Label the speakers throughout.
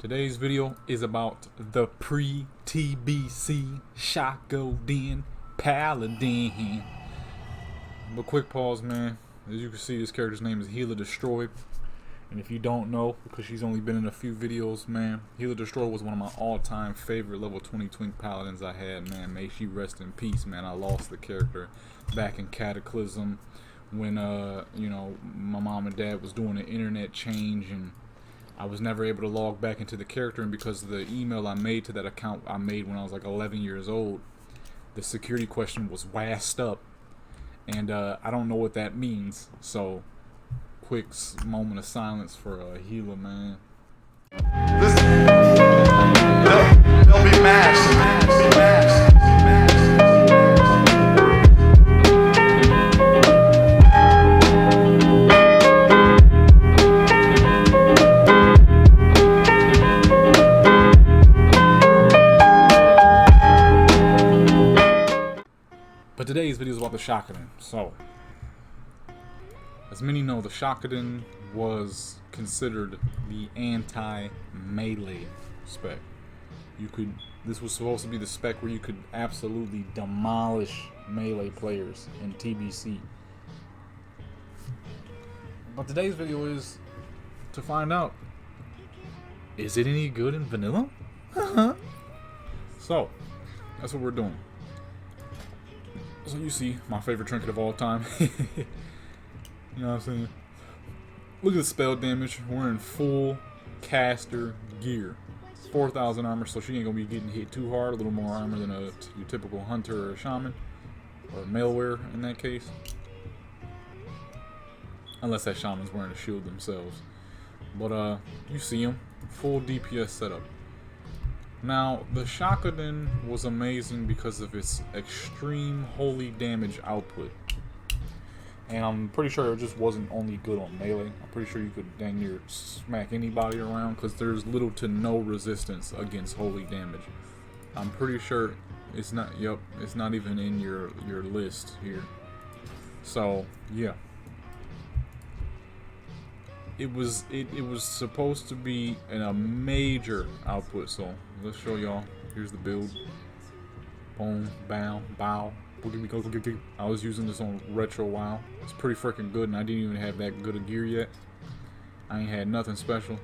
Speaker 1: Today's video is about the Pre-TBC Shockadin Paladin. But quick pause, man. As you can see, this character's name is Healer Destroyed. And if you don't know, because she's only been in a few videos, man, Healer Destroyed was one of my all-time favorite level 20 twink paladins I had, man. May she rest in peace, man. I lost the character back in Cataclysm when, you know, my mom and dad was doing an internet change and I was never able to log back into the character, and because of the email I made to that account I made when I was like 11 years old, the security question was wassed up, and I don't know what that means, so quick moment of silence for Healer, man.
Speaker 2: Listen, they'll be mashed.
Speaker 1: But today's video is about the Shockadin. So, as many know, the Shockadin was considered the anti-melee spec. This was supposed to be the spec where you could absolutely demolish melee players in TBC. But today's video is to find out, is it any good in vanilla? So, that's what we're doing. So you see, my favorite trinket of all time. You know what I'm saying? Look at the spell damage. We're in full caster gear. 4,000 armor, so she ain't gonna be getting hit too hard. A little more armor than your typical hunter or shaman, or malware in that case. Unless that shaman's wearing a shield themselves. But you see him, full DPS setup. Now, the Shockadin was amazing because of its extreme holy damage output. And I'm pretty sure it just wasn't only good on melee. I'm pretty sure you could dang near smack anybody around because there's little to no resistance against holy damage. I'm pretty sure it's not, it's not even in your list here. So, yeah. It was supposed to be a major output, so let's show y'all. Here's the build. Boom, bow, bow. I was using this on Retro WoW. It's pretty freaking good, and I didn't even have that good of gear yet. I ain't had nothing special.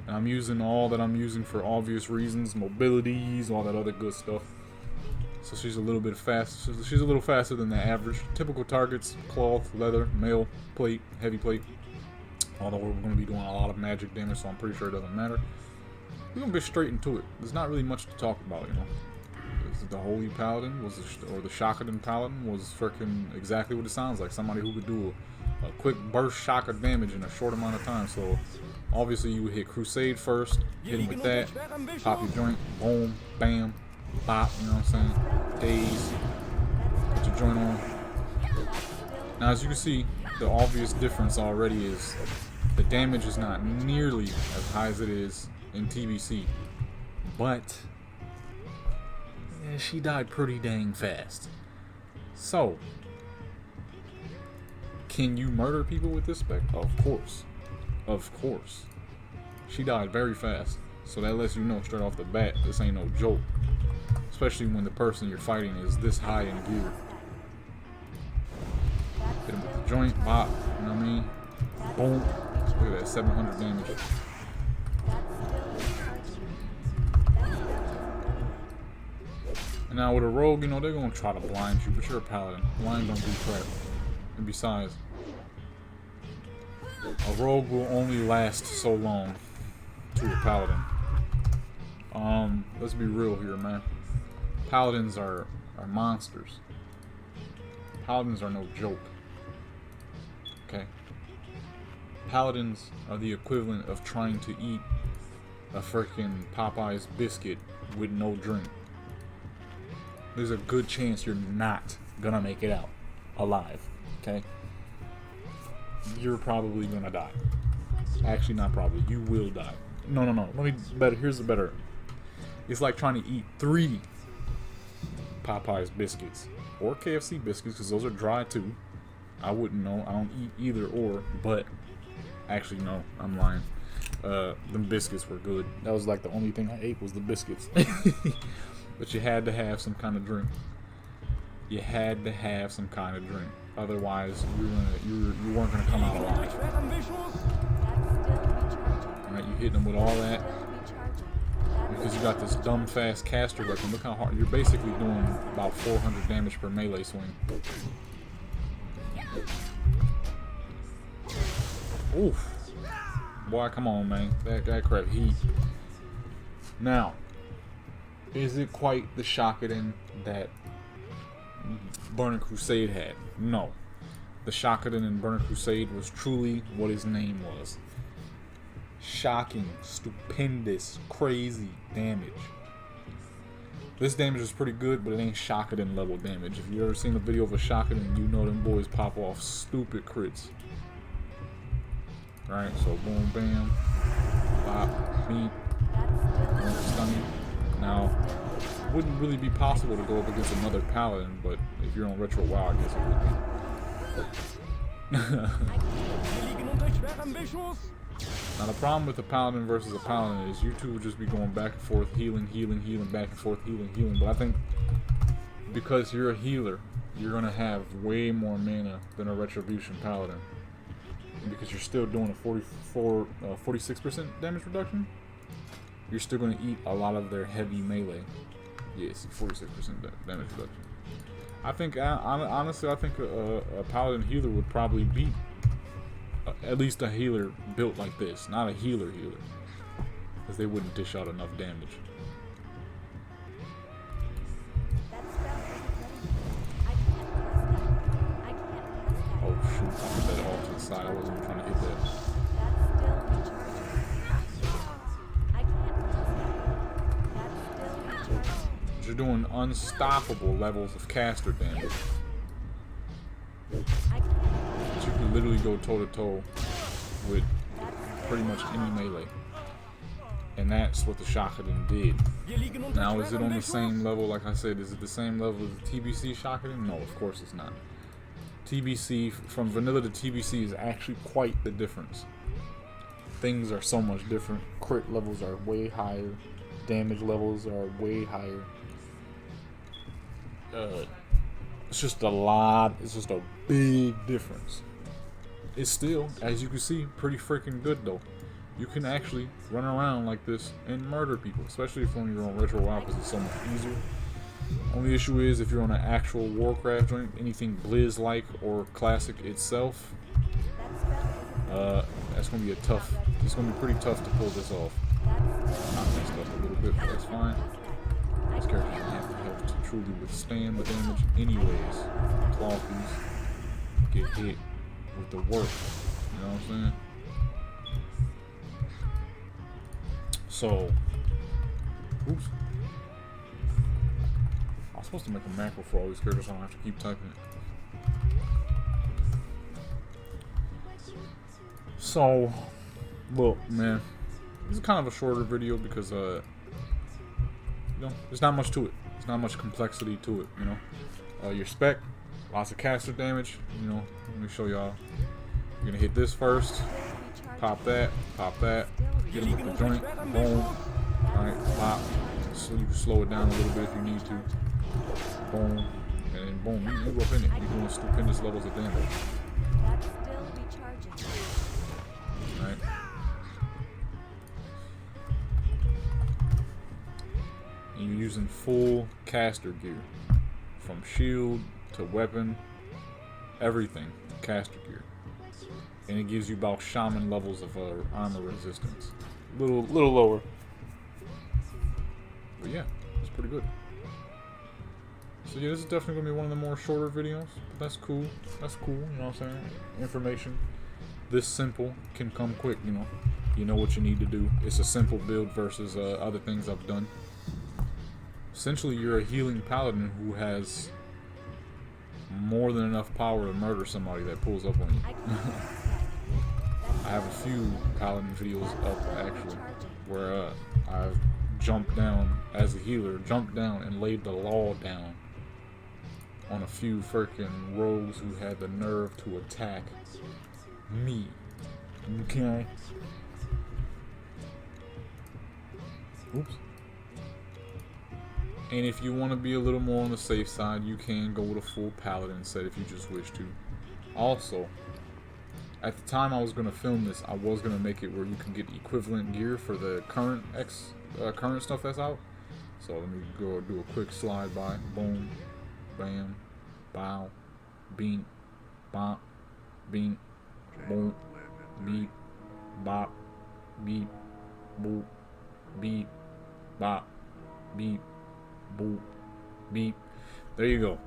Speaker 1: And I'm using all that I'm using for obvious reasons, mobilities, all that other good stuff. So she's a little bit fast. She's a little faster than the average. Typical targets: cloth, leather, mail, plate, heavy plate. Although we're going to be doing a lot of magic damage, so I'm pretty sure it doesn't matter. We're going to get straight into it. There's not really much to talk about, you know. The Holy Paladin or the Shockadin Paladin was freaking exactly what it sounds like. Somebody who could do a quick burst shock of damage in a short amount of time. So obviously you would hit Crusade first, hit him with that, pop your joint, boom, bam, bop, you know what I'm saying? Daze, put your joint on. Now as you can see, the obvious difference already is the damage is not nearly as high as it is in TBC, but she died pretty dang fast. So, can you murder people with this spec? Of course. Of course. She died very fast. So that lets you know straight off the bat, this ain't no joke. Especially when the person you're fighting is this high in gear. Hit him with the joint, bop, you know what I mean? Boom. Look at that, 700 damage. Now with a rogue, you know, they're gonna try to blind you, but you're a paladin. Blind don't do crap. And besides, a rogue will only last so long to a paladin. Let's be real here, man. Paladins are monsters. Paladins are no joke. Okay? Paladins are the equivalent of trying to eat a freaking Popeye's biscuit with no drink. There's a good chance you're not gonna make it out alive, okay? You're probably gonna die. Actually, not probably. You will die. No. Here's the better. It's like trying to eat 3 Popeye's biscuits or KFC biscuits, because those are dry too. I wouldn't know. I don't eat either or, but actually no, I'm lying. Them biscuits were good. That was like the only thing I ate was the biscuits. But you had to have some kind of drink. You had to have some kind of drink. Otherwise, you weren't gonna come out alive. Alright, you hit them with all that. Because you got this dumb fast caster weapon. Look how hard. You're basically doing about 400 damage per melee swing. Oof. Boy, come on, man. That crap heat. Now, is it quite the Shockadin that Burning Crusade had? No. The Shockadin in Burning Crusade was truly what his name was. Shocking, stupendous, crazy damage. This damage is pretty good, but it ain't Shockadin level damage. If you ever seen a video of a Shockadin, you know them boys pop off stupid crits. Right, so boom, bam, bop, beat, boom, stunning. Now, it wouldn't really be possible to go up against another Paladin, but if you're on Retro WoW, I guess it would be. Now the problem with a Paladin versus a Paladin is you two would just be going back and forth, healing, back and forth, healing. But I think because you're a healer, you're going to have way more mana than a Retribution Paladin. And because you're still doing a 46% damage reduction, you're still going to eat a lot of their heavy melee. Yes, 46% damage reduction. I think, honestly, I think a Paladin healer would probably beat at least a healer built like this, not a healer, because they wouldn't dish out enough damage. Oh shoot, I put that all to the side. I wasn't trying to hit that. You're doing unstoppable levels of caster damage. You can literally go toe to toe with pretty much any melee. And that's what the Shockadin did. Now, is it on the same level? Like I said, is it the same level as the TBC Shockadin? No, of course it's not. TBC, from vanilla to TBC, is actually quite the difference. Things are so much different. Crit levels are way higher. Damage levels are way higher. It's just a lot. It's just a big difference. It's still, as you can see, pretty freaking good though. You can actually run around like this and murder people, especially if when you're on Retro WoW, because it's so much easier. Only issue is if you're on an actual Warcraft joint, anything Blizz-like or Classic itself, that's gonna be a tough. It's gonna be pretty tough to pull this off. I messed up a little bit, but that's fine. This character doesn't have the health to truly withstand the damage, anyways. Clawfies get hit with the work. You know what I'm saying? So, oops. I was supposed to make a macro for all these characters, so I don't have to keep typing it. So, look, man, this is kind of a shorter video because, you know, there's not much to it. There's not much complexity to it, you know. Your spec, lots of caster damage, you know. Let me show y'all. You're gonna hit this first, pop that, get him with the joint, boom. Alright, pop. So you can slow it down a little bit if you need to. Boom. And then boom, you up in it. You're doing stupendous levels of damage. Alright. And you're using full caster gear. From shield to weapon, everything, caster gear. And it gives you about shaman levels of armor resistance. Little lower. But yeah, it's pretty good. So yeah, this is definitely gonna be one of the more shorter videos. But that's cool. That's cool, you know what I'm saying? Information this simple can come quick, you know. You know what you need to do. It's a simple build versus other things I've done. Essentially, you're a healing paladin who has more than enough power to murder somebody that pulls up on you. I have a few paladin videos up, actually, where I've jumped down as a healer, and laid the law down on a few freaking rogues who had the nerve to attack me. Okay? Oops. And if you want to be a little more on the safe side, you can go with a full Paladin set if you just wish to. Also, at the time I was going to film this, I was going to make it where you can get equivalent gear for the current current stuff that's out. So let me go do a quick slide by. Boom, bam, bow, beat, bop, beat, boom, beep, bop, beep, boop, beep, bop, beep, boop, beep. There you go.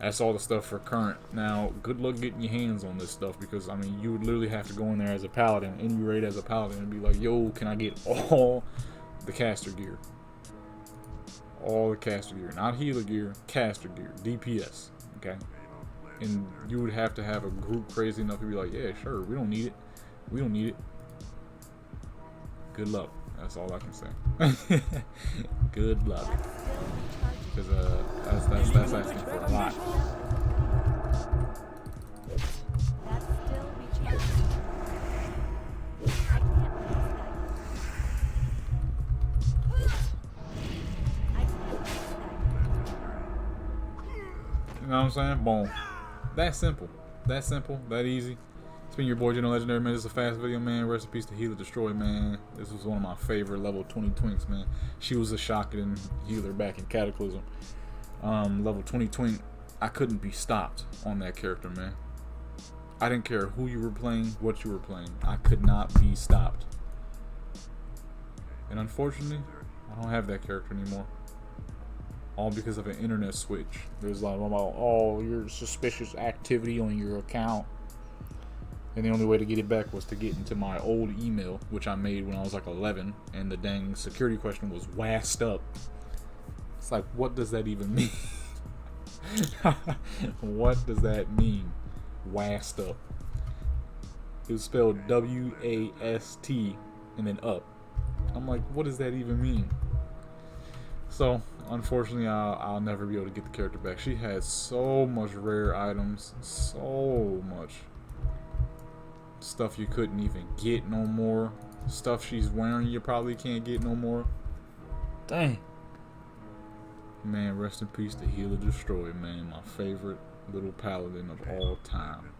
Speaker 1: That's all the stuff for current. Now, good luck getting your hands on this stuff, because I mean, you would literally have to go in there as a Paladin, and you rate as a Paladin, and be like, yo, can I get all the caster gear? All the caster gear, not healer gear, caster gear, DPS, okay? And you would have to have a group crazy enough to be like, yeah, sure, we don't need it. We don't need it. Good luck. That's all I can say. Good luck. Because that's asking for a lot. You know what I'm saying? Boom. That simple. That simple. That easy. It's been your boy, General Legendary, man. This is a fast video, man. Rest in peace to Healer Destroy, man. This was one of my favorite level 20 twinks, man. She was a Shockadin healer back in Cataclysm. Level 20 twink. I couldn't be stopped on that character, man. I didn't care who you were playing, what you were playing. I could not be stopped. And unfortunately, I don't have that character anymore. All because of an internet switch. There's like, oh, your suspicious activity on your account. And the only way to get it back was to get into my old email, which I made when I was like 11, and the dang security question was wassed up. It's like, what does that even mean? What does that mean? Wassed up. It was spelled W-A-S-T and then up. I'm like, what does that even mean? So, unfortunately, I'll never be able to get the character back. She has so much rare items, so much stuff you couldn't even get no more. Stuff she's wearing you probably can't get no more. Dang. Man, rest in peace to Healer Destroy, man. My favorite little Paladin of all time.